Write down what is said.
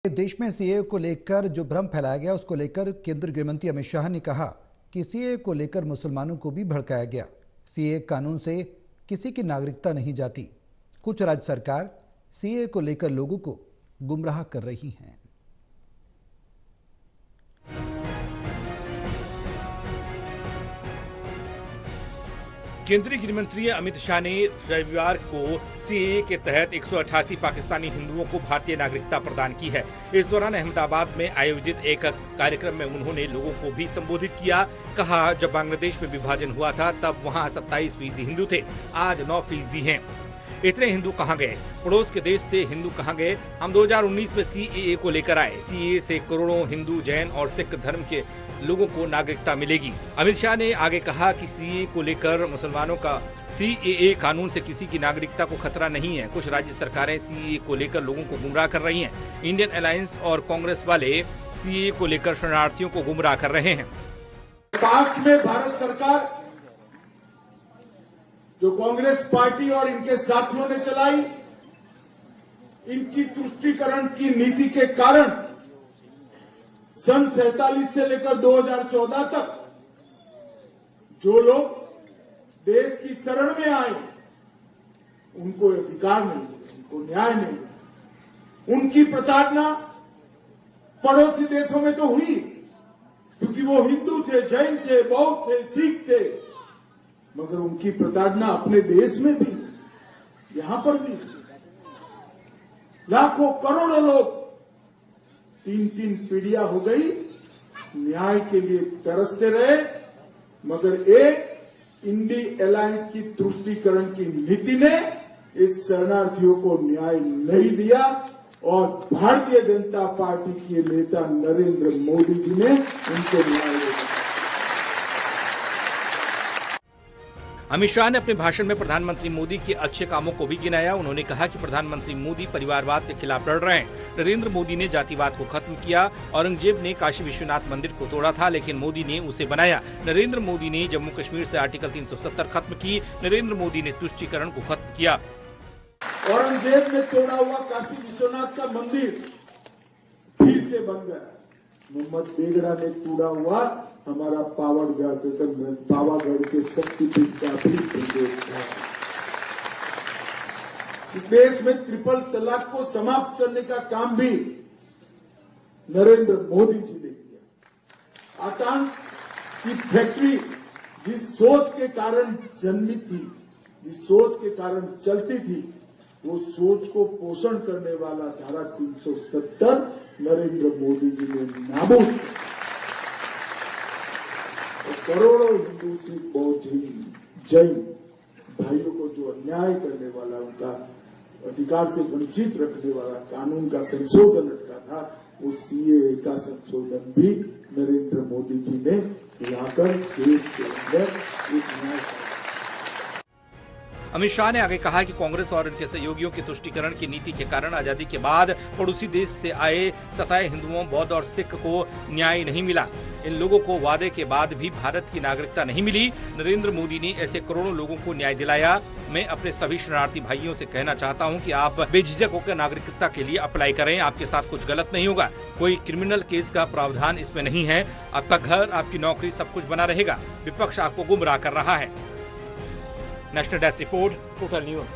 देश में सीएए को लेकर जो भ्रम फैलाया गया उसको लेकर केंद्रीय गृह मंत्री अमित शाह ने कहा कि सीएए को लेकर मुसलमानों को भी भड़काया गया। सीएए कानून से किसी की नागरिकता नहीं जाती। कुछ राज्य सरकार सीएए को लेकर लोगों को गुमराह कर रही हैं। केंद्रीय गृह मंत्री अमित शाह ने रविवार को सीएए के तहत 188 पाकिस्तानी हिंदुओं को भारतीय नागरिकता प्रदान की है। इस दौरान अहमदाबाद में आयोजित एक कार्यक्रम में उन्होंने लोगों को भी संबोधित किया। कहा, जब बांग्लादेश में विभाजन हुआ था तब वहां 27% हिंदू थे, आज 9% हैं। इतने हिंदू कहां गए? पड़ोस के देश से हिंदू कहां गए? हम 2019 में सीएए को लेकर आए। सीएए से करोड़ों हिंदू, जैन और सिख धर्म के लोगों को नागरिकता मिलेगी। अमित शाह ने आगे कहा कि सीएए को लेकर मुसलमानों का सीएए कानून से किसी की नागरिकता को खतरा नहीं है। कुछ राज्य सरकारें सीएए को लेकर लोगों को गुमराह कर रही हैं। इंडियन अलायंस और कांग्रेस वाले सीएए को लेकर शरणार्थियों को गुमराह कर रहे हैं। पास्ट में भारत सरकार जो कांग्रेस पार्टी और इनके साथियों ने चलाई, इनकी तुष्टीकरण की नीति के कारण सन 47 से लेकर 2014 तक जो लोग देश की शरण में आए उनको अधिकार नहीं मिले, उनको न्याय नहीं मिला। उनकी प्रताड़ना पड़ोसी देशों में तो हुई, क्योंकि वो हिंदू थे, जैन थे, बौद्ध थे, सिख थे, मगर उनकी प्रताड़ना अपने देश में भी, यहां पर भी लाखों करोड़ों लोग 3-3 पीढ़ियां हो गई न्याय के लिए तरसते रहे, मगर एक इंडी अलायंस की तुष्टीकरण की नीति ने इस शरणार्थियों को न्याय नहीं दिया और भारतीय जनता पार्टी के नेता नरेंद्र मोदी जी ने उनको न्याय दिया। अमित शाह ने अपने भाषण में प्रधानमंत्री मोदी के अच्छे कामों को भी गिनाया। उन्होंने कहा कि प्रधानमंत्री मोदी परिवारवाद के खिलाफ लड़ रहे हैं। नरेंद्र मोदी ने जातिवाद को खत्म किया। औरंगजेब ने काशी विश्वनाथ मंदिर को तोड़ा था, लेकिन मोदी ने उसे बनाया। नरेंद्र मोदी ने जम्मू कश्मीर से आर्टिकल 370 खत्म की। नरेंद्र मोदी ने तुष्टीकरण को खत्म किया। औरंगजेब ने तोड़ा हुआ काशी विश्वनाथ का मंदिर फिर से बन गया। मोहम्मद बेगड़ा ने तोड़ा हुआ हमारा पावागढ़ के शक्तिपीठ का भी प्रदेश था। इस देश में ट्रिपल तलाक को समाप्त करने का काम भी नरेंद्र मोदी जी ने किया। आतंक की फैक्ट्री जिस सोच के कारण जन्मी थी, जिस सोच के कारण चलती थी, वो सोच को पोषण करने वाला धारा 370 नरेंद्र मोदी जी ने नाबूद किया। करोड़ों हिंदू, सिख, बौद्ध, जैन भाइयों को जो अन्याय करने वाला, उनका अधिकार से वंचित रखने वाला कानून का संशोधन अटका था, उस सीएए का संशोधन भी नरेंद्र मोदी जी ने लाकर देश के अंदर एक न्याय। अमित शाह ने आगे कहा कि कांग्रेस और इनके सहयोगियों की तुष्टीकरण की नीति के कारण आजादी के बाद पड़ोसी देश से आए सताए हिंदुओं, बौद्ध और सिख को न्याय नहीं मिला। इन लोगों को वादे के बाद भी भारत की नागरिकता नहीं मिली। नरेंद्र मोदी ने ऐसे करोड़ों लोगों को न्याय दिलाया। मैं अपने सभी शरणार्थी भाइयों से कहना चाहता हूं कि आप बेझिझक होकर नागरिकता के लिए अप्लाई करें। आपके साथ कुछ गलत नहीं होगा। कोई क्रिमिनल केस का प्रावधान इसमें नहीं है। आपका घर, आपकी नौकरी, सब कुछ बना रहेगा। विपक्ष आपको गुमराह कर रहा है। National desk report, total news.